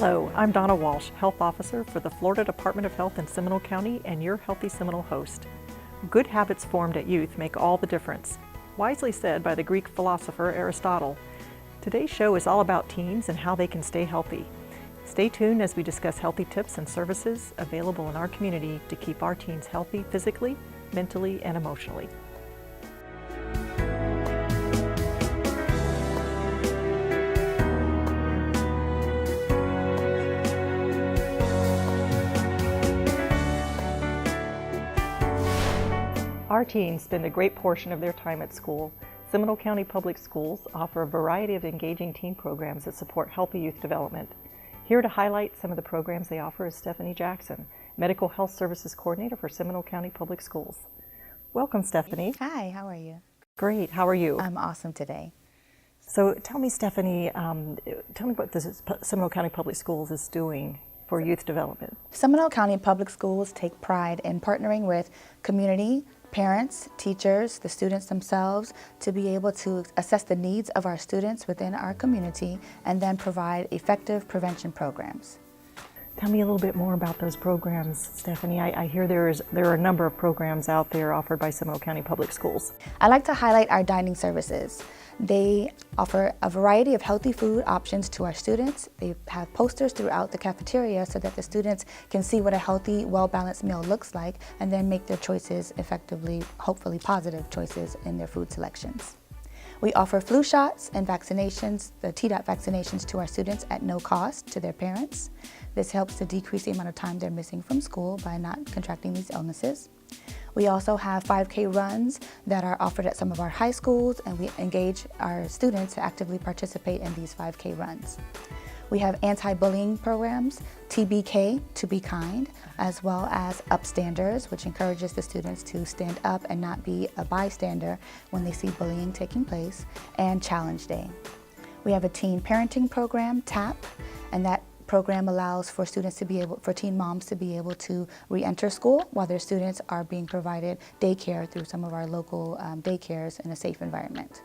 Hello, I'm Donna Walsh, Health Officer for the Florida Department of Health in Seminole County and your Healthy Seminole host. Good habits formed at youth make all the difference. Wisely said by the Greek philosopher Aristotle. Today's show is all about teens and how they can stay healthy. Stay tuned as we discuss healthy tips and services available in our community to keep our teens healthy physically, mentally, and emotionally. Our teens spend a great portion of their time at school. Seminole County Public Schools offer a variety of engaging teen programs that support healthy youth development. Here to highlight some of the programs they offer is Stephanie Jackson, Medical Health Services Coordinator for Seminole County Public Schools. Welcome, Stephanie. Hi, how are you? Great, how are you? I'm awesome today. So tell me, Stephanie, tell me what the Seminole County Public Schools is doing for youth development. Seminole County Public Schools take pride in partnering with community, parents, teachers, the students themselves to be able to assess the needs of our students within our community and then provide effective prevention programs. Tell me a little bit more about those programs, Stephanie. I hear there are a number of programs out there offered by Seminole County Public Schools. I like to highlight our dining services. They offer a variety of healthy food options to our students. They have posters throughout the cafeteria so that the students can see what a healthy, well-balanced meal looks like and then make their choices effectively, hopefully positive choices in their food selections. We offer flu shots and vaccinations, the Tdap vaccinations to our students at no cost to their parents. This helps to decrease the amount of time they're missing from school by not contracting these illnesses. We also have 5K runs that are offered at some of our high schools, and we engage our students to actively participate in these 5K runs. We have anti-bullying programs, TBK, To Be Kind, as well as Upstanders, which encourages the students to stand up and not be a bystander when they see bullying taking place, and Challenge Day. We have a teen parenting program, TAP, and that program allows for teen moms to be able to re-enter school while their students are being provided daycare through some of our local daycares in a safe environment.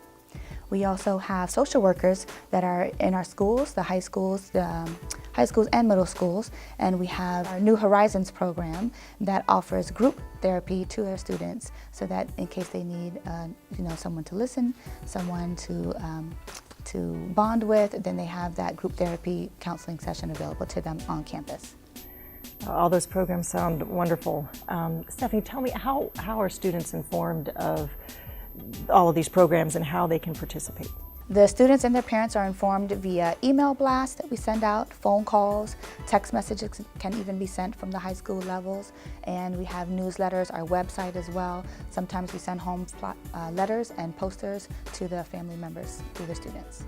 We also have social workers that are in our schools, the high schools and middle schools, and we have our New Horizons program that offers group therapy to their students so that in case they need someone to listen, someone to bond with, then they have that group therapy counseling session available to them on campus. All those programs sound wonderful. Stephanie, tell me, how are students informed of all of these programs and how they can participate? The students and their parents are informed via email blasts that we send out, phone calls, text messages can even be sent from the high school levels, and we have newsletters, our website as well. Sometimes we send home letters and posters to the family members through the students.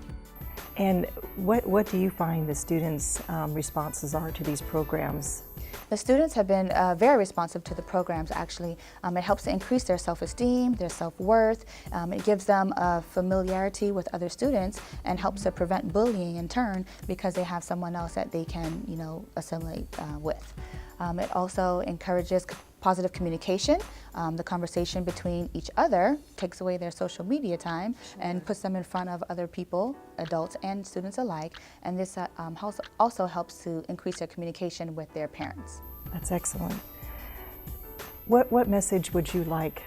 And what do you find the students' responses are to these programs? The students have been very responsive to the programs, actually. It helps to increase their self-esteem, their self-worth. It gives them a familiarity with other students and helps to prevent bullying in turn because they have someone else that they can, assimilate with. It also encourages positive communication. The conversation between each other takes away their social media time and puts them in front of other people, adults and students alike. And this also helps to increase their communication with their parents. That's excellent. What message would you like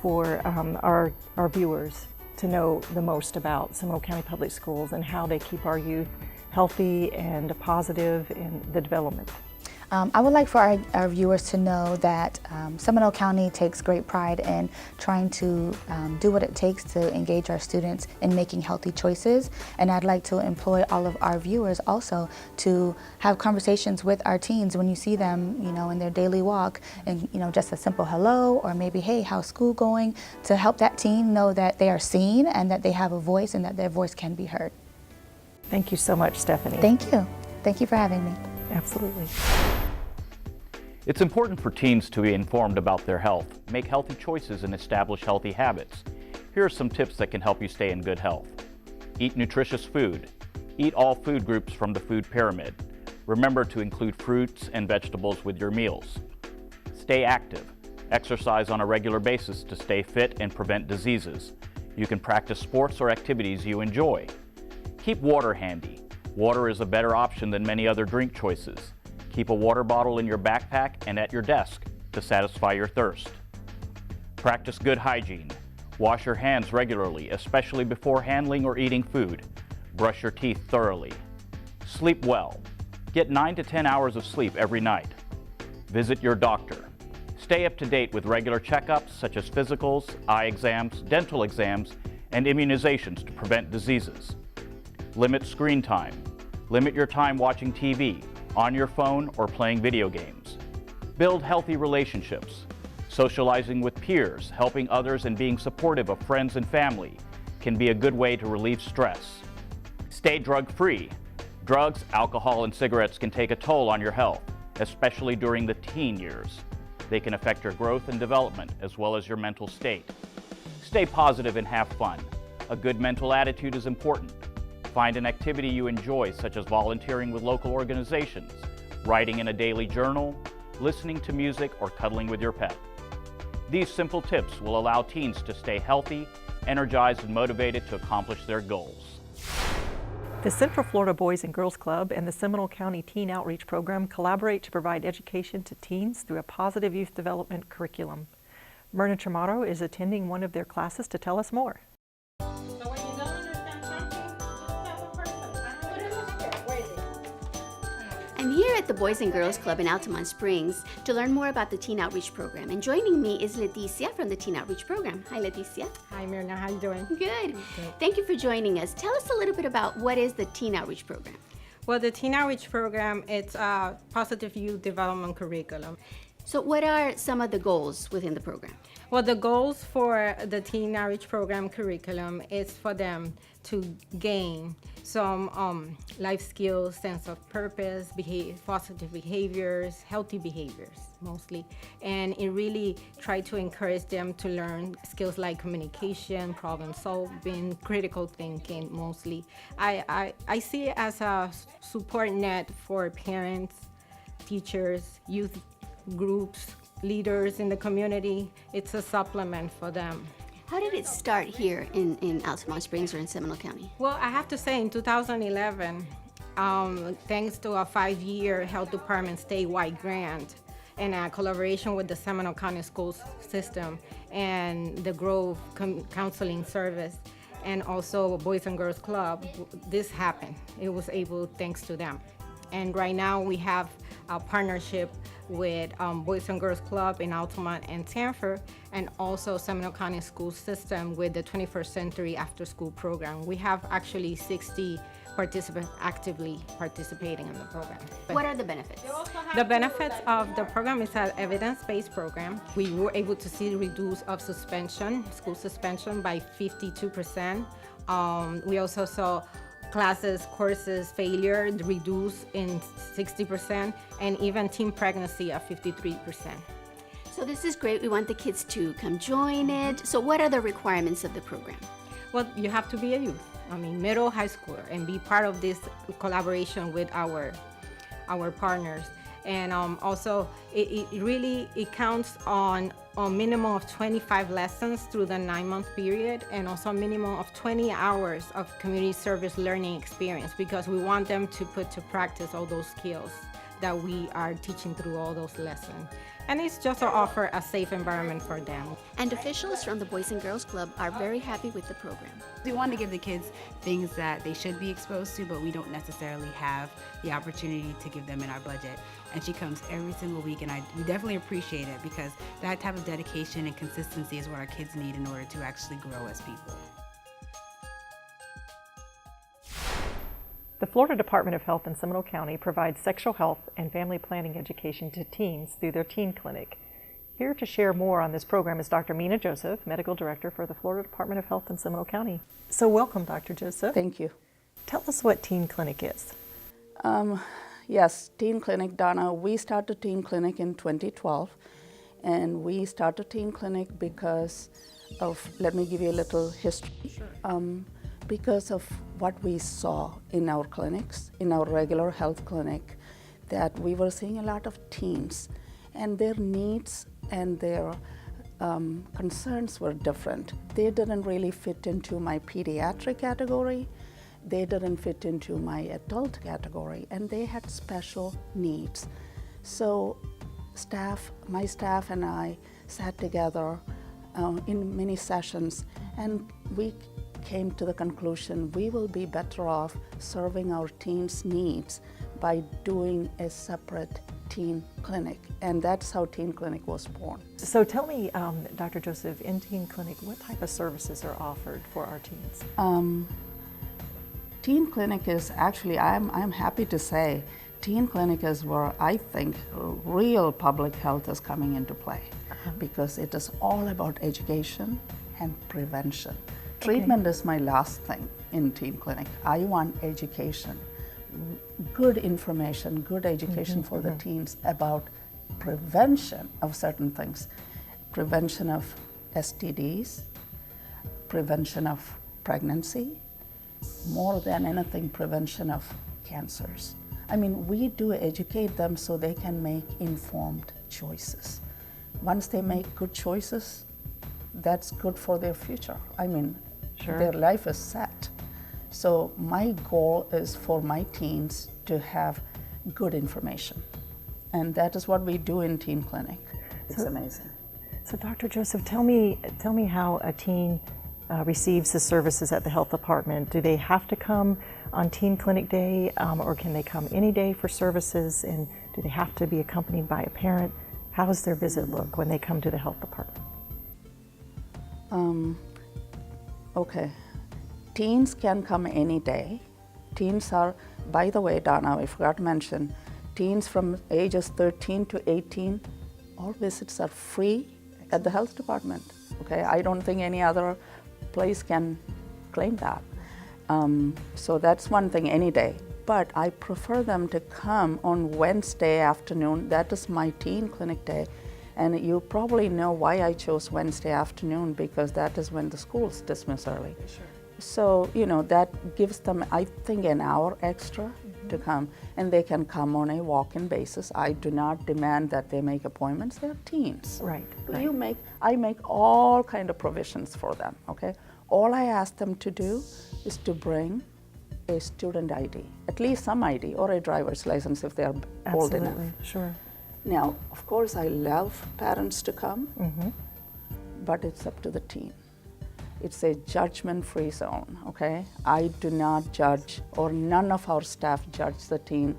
for our viewers to know the most about Seminole County Public Schools and how they keep our youth healthy and positive in the development? I would like for our viewers to know that Seminole County takes great pride in trying to do what it takes to engage our students in making healthy choices. And I'd like to employ all of our viewers also to have conversations with our teens when you see them, in their daily walk, and just a simple hello or maybe, hey, how's school going? To help that teen know that they are seen and that they have a voice and that their voice can be heard. Thank you so much, Stephanie. Thank you. Thank you for having me. Absolutely. It's important for teens to be informed about their health, make healthy choices, and establish healthy habits. Here are some tips that can help you stay in good health. Eat nutritious food. Eat all food groups from the food pyramid. Remember to include fruits and vegetables with your meals. Stay active. Exercise on a regular basis to stay fit and prevent diseases. You can practice sports or activities you enjoy. Keep water handy. Water is a better option than many other drink choices. Keep a water bottle in your backpack and at your desk to satisfy your thirst. Practice good hygiene. Wash your hands regularly, especially before handling or eating food. Brush your teeth thoroughly. Sleep well. Get 9 to 10 hours of sleep every night. Visit your doctor. Stay up to date with regular checkups such as physicals, eye exams, dental exams, and immunizations to prevent diseases. Limit screen time. Limit your time watching TV, on your phone, or playing video games. Build healthy relationships. Socializing with peers, helping others, and being supportive of friends and family can be a good way to relieve stress. Stay drug-free. Drugs, alcohol, and cigarettes can take a toll on your health, especially during the teen years. They can affect your growth and development as well as your mental state. Stay positive and have fun. A good mental attitude is important. Find an activity you enjoy, such as volunteering with local organizations, writing in a daily journal, listening to music, or cuddling with your pet. These simple tips will allow teens to stay healthy, energized, and motivated to accomplish their goals. The Central Florida Boys and Girls Club and the Seminole County Teen Outreach Program collaborate to provide education to teens through a positive youth development curriculum. Myrna Tramato is attending one of their classes to tell us more. I'm here at the Boys and Girls Club in Altamont Springs to learn more about the Teen Outreach Program. And joining me is Leticia from the Teen Outreach Program. Hi, Leticia. Hi, Myrna. How you doing? Good. Thank you for joining us. Tell us a little bit about what is the Teen Outreach Program. Well, the Teen Outreach Program, it's a positive youth development curriculum. So what are some of the goals within the program? Well, the goals for the Teen Outreach Program curriculum is for them to gain some life skills, sense of purpose, positive behaviors, healthy behaviors mostly. And it really try to encourage them to learn skills like communication, problem solving, critical thinking mostly. I see it as a support net for parents, teachers, youth groups, leaders in the community. It's a supplement for them. How did it start here in Altamont Springs or in Seminole County? Well, I have to say in 2011, thanks to a 5-year health department statewide grant and a collaboration with the Seminole County Schools System and the Grove Counseling Service and also Boys and Girls Club, this happened. It was able thanks to them. And right now we have a partnership with Boys and Girls Club in Altamont and Sanford, and also Seminole County School System with the 21st Century After School Program. We have actually 60 participants actively participating in the program. What are the benefits? The benefits of the program is an evidence-based program. We were able to see the reduce of suspension, school suspension by 52%. We also saw courses failure reduced in 60%, and even teen pregnancy of 53%. So this is great. We want the kids to come join it. So what are the requirements of the program? Well, you have to be a youth, middle, high schooler, and be part of this collaboration with our partners. And also, it counts on a minimum of 25 lessons through the 9-month period, and also a minimum of 20 hours of community service learning experience, because we want them to put to practice all those skills that we are teaching through all those lessons. And it's just to offer a safe environment for them. And officials from the Boys and Girls Club are very happy with the program. We want to give the kids things that they should be exposed to, but we don't necessarily have the opportunity to give them in our budget. And she comes every single week, and we definitely appreciate it, because that type of dedication and consistency is what our kids need in order to actually grow as people. The Florida Department of Health in Seminole County provides sexual health and family planning education to teens through their teen clinic. Here to share more on this program is Dr. Mina Joseph, Medical Director for the Florida Department of Health in Seminole County. So welcome, Dr. Joseph. Thank you. Tell us what teen clinic is. Yes, teen clinic, Donna. We started teen clinic in 2012, and we started teen clinic because of, let me give you a little history. Sure. Because of what we saw in our clinics, in our regular health clinic, that we were seeing a lot of teens, and their needs and their concerns were different. They didn't really fit into my pediatric category, they didn't fit into my adult category, and they had special needs. So my staff and I sat together in many sessions, and we came to the conclusion we will be better off serving our teens' needs by doing a separate teen clinic, and that's how Teen Clinic was born. So tell me, Dr. Joseph, in Teen Clinic, what type of services are offered for our teens? Teen Clinic is actually, I'm happy to say, Teen Clinic is where I think real public health is coming into play, because it is all about education and prevention. Treatment is my last thing in Teen Clinic. I want education, good information, good education for the teens about prevention of certain things. Prevention of STDs, prevention of pregnancy, more than anything, prevention of cancers. I mean, we do educate them so they can make informed choices. Once they make good choices, that's good for their future. I mean, their life is set. So my goal is for my teens to have good information. And that is what we do in Teen Clinic. It's amazing. So Dr. Joseph, tell me how a teen receives the services at the health department. Do they have to come on Teen Clinic Day, or can they come any day for services? And do they have to be accompanied by a parent? How does their visit look when they come to the health department? Okay. Teens can come any day. Teens are, by the way, Donna, I forgot to mention, teens from ages 13 to 18, all visits are free at the health department. Okay, I don't think any other place can claim that. So that's one thing, any day. But I prefer them to come on Wednesday afternoon. That is my Teen Clinic day. And you probably know why I chose Wednesday afternoon, because that is when the schools dismiss early. Sure. So, you know, that gives them, I think, an hour extra to come, and they can come on a walk-in basis. I do not demand that they make appointments. They're teens. Right. I make all kind of provisions for them, okay? All I ask them to do is to bring a student ID, at least some ID, or a driver's license if they're old enough. Absolutely, sure. Now, of course, I love parents to come, but it's up to the teen. It's a judgment-free zone, okay? I do not judge, or none of our staff judge the teen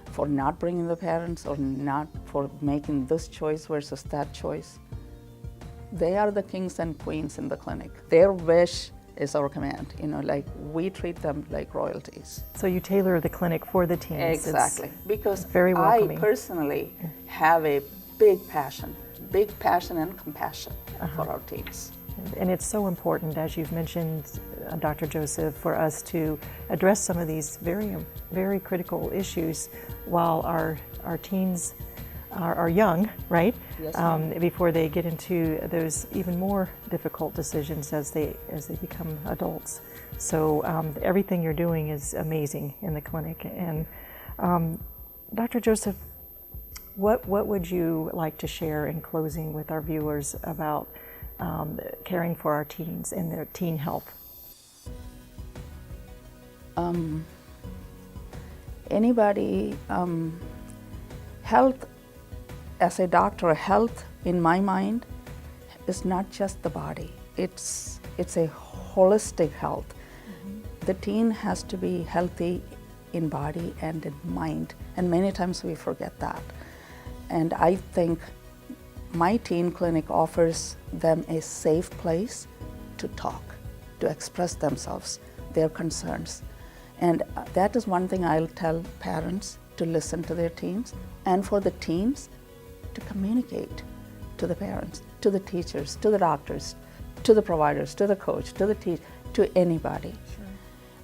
for not bringing the parents or not for making this choice versus that choice. They are the kings and queens in the clinic. Their wish is our command, you know, like we treat them like royalties. So you tailor the clinic for the teens. Exactly, because very welcoming. I personally have a big passion and compassion for our teens. And it's so important, as you've mentioned, Dr. Joseph, for us to address some of these very, very critical issues while our teens are young, right? Yes, before they get into those even more difficult decisions as they become adults. So everything you're doing is amazing in the clinic. And Dr. Joseph, what would you like to share in closing with our viewers about caring for our teens and their teen health? Health, as a doctor, health in my mind is not just the body. It's a holistic health. The teen has to be healthy in body and in mind, and many times we forget that. And I think my teen clinic offers them a safe place to talk, to express themselves, their concerns. And that is one thing I'll tell parents, to listen to their teens, and for the teens to communicate to the parents, to the teachers, to the doctors, to the providers, to the coach, to the teacher, to anybody. Sure.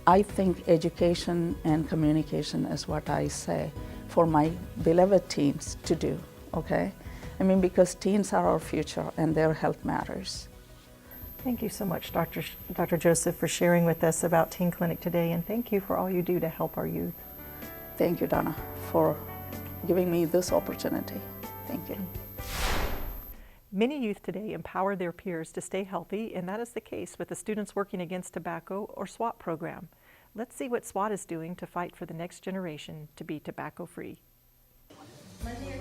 I think education and communication is what I say for my beloved teens to do, okay? I mean, because teens are our future and their health matters. Thank you so much, Dr. Joseph, for sharing with us about Teen Clinic today, and thank you for all you do to help our youth. Thank you, Donna, for giving me this opportunity. Thank you. Many youth today empower their peers to stay healthy, and that is the case with the Students Working Against Tobacco, or SWAT program. Let's see what SWAT is doing to fight for the next generation to be tobacco-free.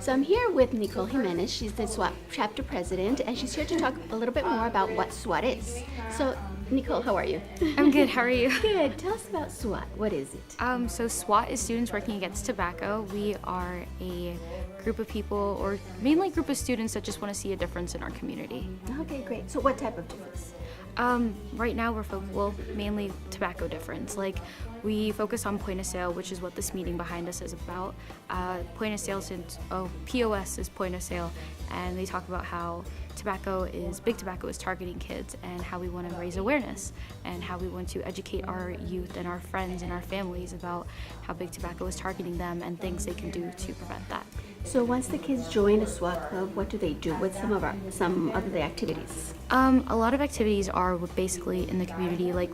So I'm here with Nicole Jimenez. She's the SWAT chapter president, and she's here to talk a little bit more about what SWAT is. So, Nicole, how are you? I'm good, how are you? Good. Tell us about SWAT. What is it? So SWAT is Students Working Against Tobacco. We are a group of people, or mainly a group of students that just want to see a difference in our community. Okay, great. So what type of difference? Right now we're mainly tobacco difference. Like, we focus on point of sale, which is what this meeting behind us is about. Point of sale POS is point of sale, and they talk about how big tobacco is targeting kids, and how we want to raise awareness, and how we want to educate our youth and our friends and our families about how big tobacco is targeting them and things they can do to prevent that. So once the kids join a SWAT club, what do they do? What's some of the activities? A lot of activities are basically in the community. Like,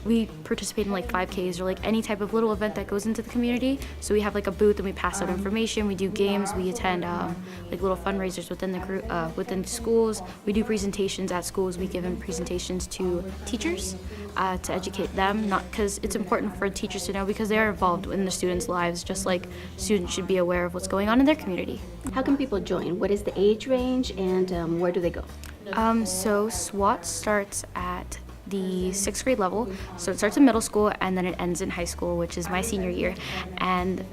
we participate in like 5Ks or like any type of little event that goes into the community. So we have like a booth and we pass out information. We do games. We attend like little fundraisers within the group, within schools. We do presentations at schools. We give them presentations to teachers to educate them. Not because it's important for teachers to know, because they are involved in the students' lives, just like students should be aware of what's going on in their community. How can people join? What is the age range, and where do they go? So SWAT starts at the 6th grade level. So it starts in middle school and then it ends in high school, which is my senior year. And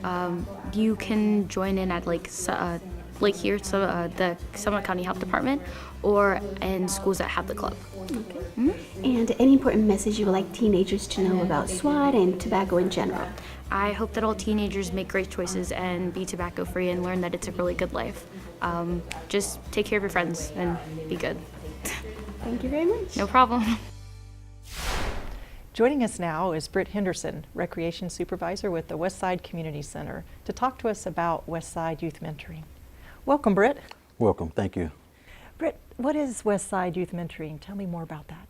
you can join in at here, the Seminole County Health Department, or in schools that have the club. Okay. Mm-hmm. And any important message you would like teenagers to know about SWAT and tobacco in general? I hope that all teenagers make great choices and be tobacco free and learn that it's a really good life. Just take care of your friends and be good. Thank you very much. No problem. Joining us now is Britt Henderson, Recreation Supervisor with the Westside Community Center, to talk to us about Westside Youth Mentoring. Welcome, Britt. Welcome, thank you. Britt, what is Westside Youth Mentoring? Tell me more about that.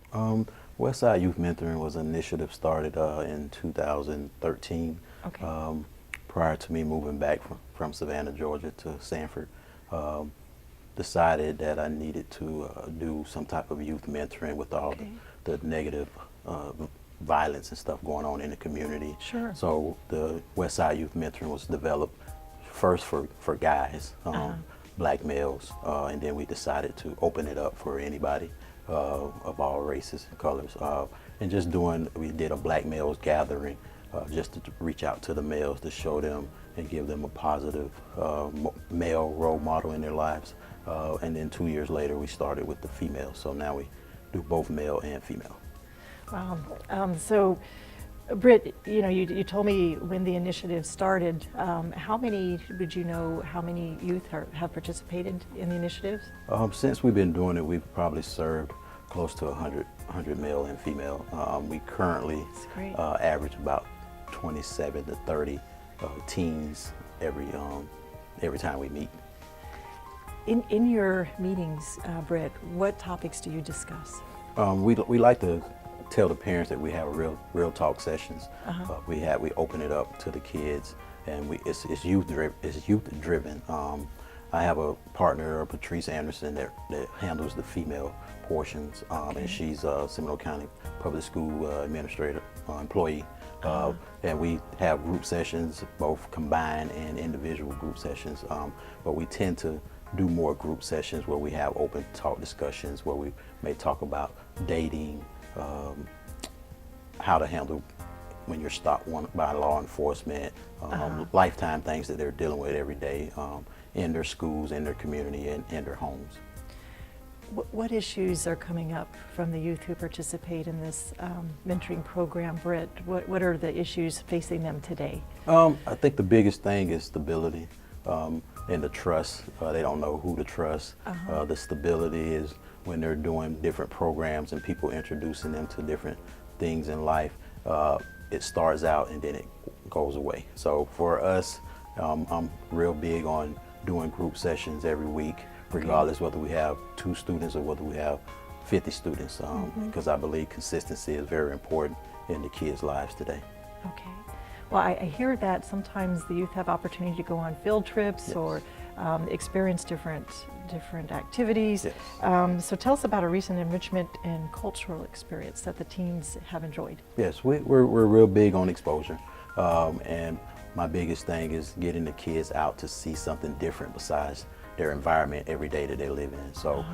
Westside Youth Mentoring was an initiative started in 2013. Okay. Prior to me moving back from Savannah, Georgia to Sanford. Decided that I needed to do some type of youth mentoring with all the negative violence and stuff going on in the community. Sure. So the Westside Youth Mentoring was developed first for guys, black males, and then we decided to open it up for anybody of all races and colors. And we did a black males gathering just to reach out to the males to show them and give them a positive male role model in their lives. And then 2 years later, we started with the females. So now we do both male and female. Wow. So, Britt, you told me when the initiative started. How many youth have participated in the initiatives? Since we've been doing it, we've probably served close to 100 male and female. We currently average about 27 to 30 teens every time we meet. In your meetings, Britt, what topics do you discuss? We like to tell the parents that we have real talk sessions. We open it up to the kids, and it's youth driven. I have a partner, Patrice Anderson, that handles the female portions, and she's a Seminole County Public School administrator employee. And we have group sessions, both combined and individual group sessions. But we tend to do more group sessions where we have open talk discussions, where we may talk about dating, how to handle when you're stopped by law enforcement, lifetime things that they're dealing with every day in their schools, in their community, and in their homes. What issues are coming up from the youth who participate in this mentoring program, Britt? What are the issues facing them today? I think the biggest thing is stability and the trust. They don't know who to trust. The stability is when they're doing different programs and people introducing them to different things in life. It starts out and then it goes away. So for us, I'm real big on doing group sessions every week, regardless whether we have 2 students or whether we have 50 students, because I believe consistency is very important in the kids' lives today. Okay. Well, I hear that sometimes the youth have opportunity to go on field trips or experience different activities. Yes. So tell us about a recent enrichment and cultural experience that the teens have enjoyed. Yes, we're real big on exposure, and my biggest thing is getting the kids out to see something different besides their environment every day that they live in. So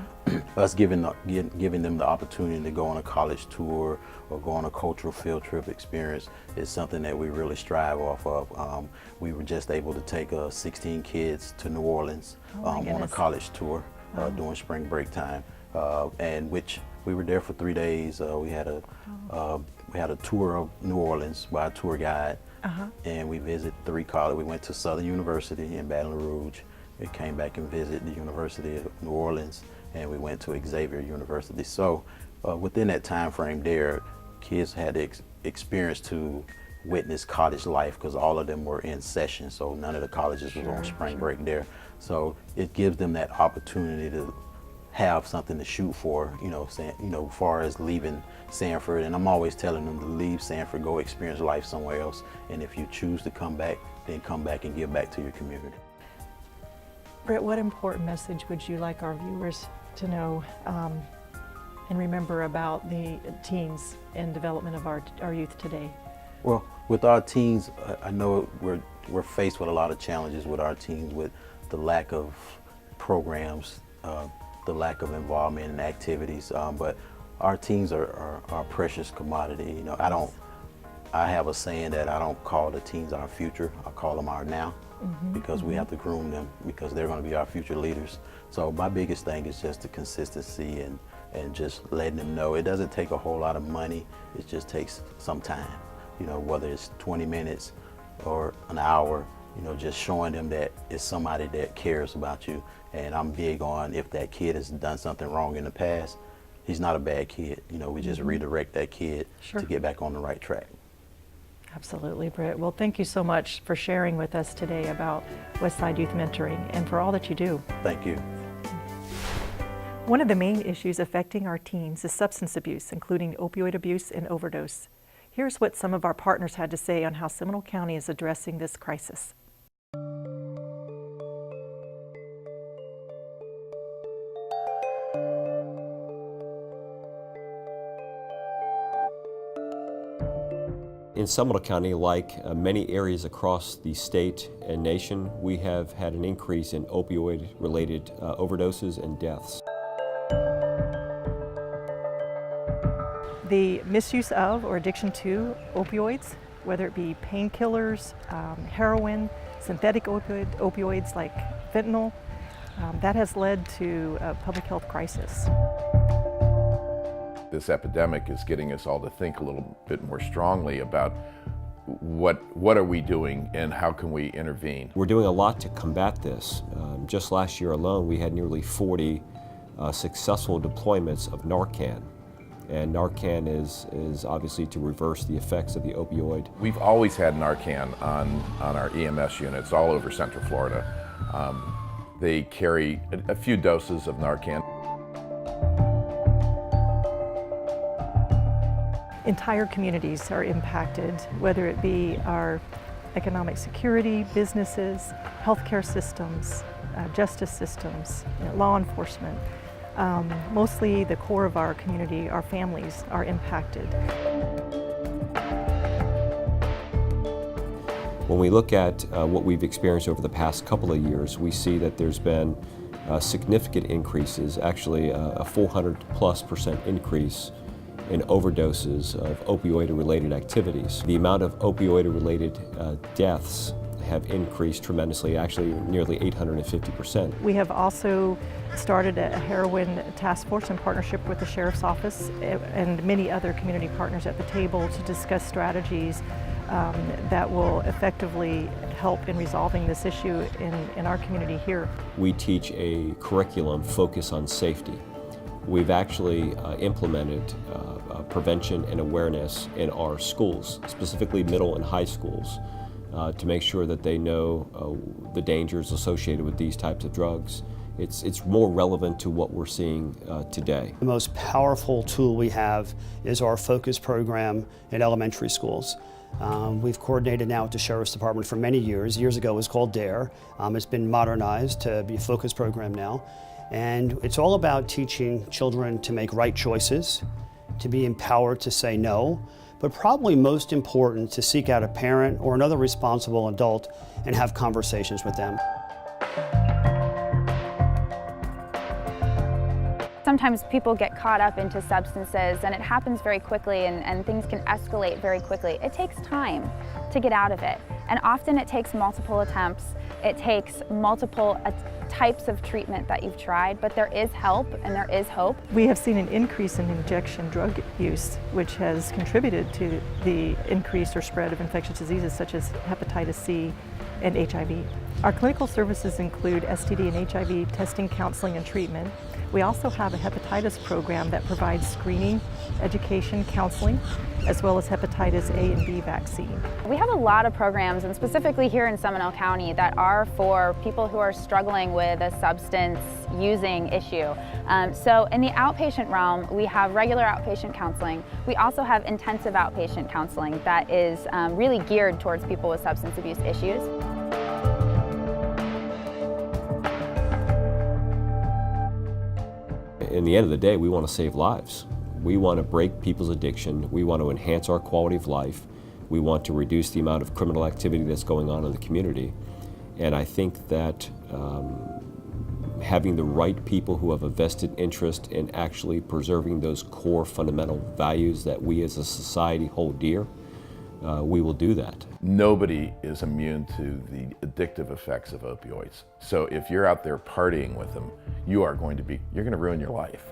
us giving them the opportunity to go on a college tour or go on a cultural field trip experience is something that we really strive off of. We were just able to take 16 kids to New Orleans on a college tour during spring break time, and which we were there for 3 days. We had a tour of New Orleans by a tour guide, and we visited 3 colleges. We went to Southern University in Baton Rouge. We came back and visited the University of New Orleans, and we went to Xavier University. So within that time frame there, kids had the experience to witness college life because all of them were in session, so none of the colleges was on spring break there. So it gives them that opportunity to have something to shoot for, as far as leaving Sanford. And I'm always telling them to leave Sanford, go experience life somewhere else. And if you choose to come back, then come back and give back to your community. Britt, what important message would you like our viewers to know and remember about the teens and development of our youth today? Well, with our teens, I know we're faced with a lot of challenges with our teens, with the lack of programs, the lack of involvement in activities, but our teens are our precious commodity. I have a saying that I don't call the teens our future, I call them our now. Because we have to groom them, because they're going to be our future leaders. So my biggest thing is just the consistency and just letting them know it doesn't take a whole lot of money, it just takes some time. Whether it's 20 minutes or an hour, just showing them that it's somebody that cares about you. And I'm big on, if that kid has done something wrong in the past, he's not a bad kid. We just redirect that kid to get back on the right track. Absolutely, Britt. Well, thank you so much for sharing with us today about Westside Youth Mentoring and for all that you do. Thank you. One of the main issues affecting our teens is substance abuse, including opioid abuse and overdose. Here's what some of our partners had to say on how Seminole County is addressing this crisis. In Seminole County, like many areas across the state and nation, we have had an increase in opioid-related overdoses and deaths. The misuse of or addiction to opioids, whether it be painkillers, heroin, synthetic opioids like fentanyl, that has led to a public health crisis. This epidemic is getting us all to think a little bit more strongly about what are we doing and how can we intervene. We're doing a lot to combat this. Just last year alone, we had nearly 40 successful deployments of Narcan. And Narcan is obviously to reverse the effects of the opioid. We've always had Narcan on our EMS units all over Central Florida. They carry a few doses of Narcan. Entire communities are impacted, whether it be our economic security, businesses, healthcare systems, justice systems, law enforcement. Mostly the core of our community, our families, are impacted. When we look at what we've experienced over the past couple of years, we see that there's been significant increases, actually a 400+% increase in overdoses of opioid-related activities. The amount of opioid-related deaths have increased tremendously, actually nearly 850%. We have also started a heroin task force in partnership with the Sheriff's Office and many other community partners at the table to discuss strategies that will effectively help in resolving this issue in our community here. We teach a curriculum focused on safety. We've actually implemented prevention and awareness in our schools, specifically middle and high schools, to make sure that they know the dangers associated with these types of drugs. It's more relevant to what we're seeing today. The most powerful tool we have is our focus program in elementary schools. We've coordinated now with the Sheriff's Department for many years. Years ago it was called DARE. It's been modernized to be a focused program now. And it's all about teaching children to make right choices, to be empowered to say no, but probably most important, to seek out a parent or another responsible adult and have conversations with them. Sometimes people get caught up into substances and it happens very quickly and things can escalate very quickly. It takes time to get out of it, and often it takes multiple attempts. It takes multiple types of treatment that you've tried, but there is help and there is hope. We have seen an increase in injection drug use, which has contributed to the increase or spread of infectious diseases such as hepatitis C and HIV. Our clinical services include STD and HIV testing, counseling, and treatment. We also have a hepatitis program that provides screening, education, counseling, as well as hepatitis A and B vaccine. We have a lot of programs, and specifically here in Seminole County, that are for people who are struggling with a substance using issue. So in the outpatient realm, we have regular outpatient counseling. We also have intensive outpatient counseling that is really geared towards people with substance abuse issues. In the end of the day, we want to save lives. We want to break people's addiction. We want to enhance our quality of life. We want to reduce the amount of criminal activity that's going on in the community. And I think that having the right people who have a vested interest in actually preserving those core fundamental values that we as a society hold dear, we will do that. Nobody is immune to the addictive effects of opioids. So if you're out there partying with them, you're going to ruin your life.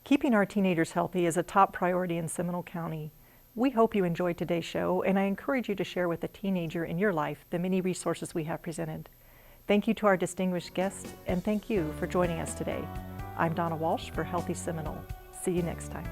Keeping our teenagers healthy is a top priority in Seminole County. We hope you enjoyed today's show, and I encourage you to share with a teenager in your life the many resources we have presented. Thank you to our distinguished guests, and thank you for joining us today. I'm Donna Walsh for Healthy Seminole. See you next time.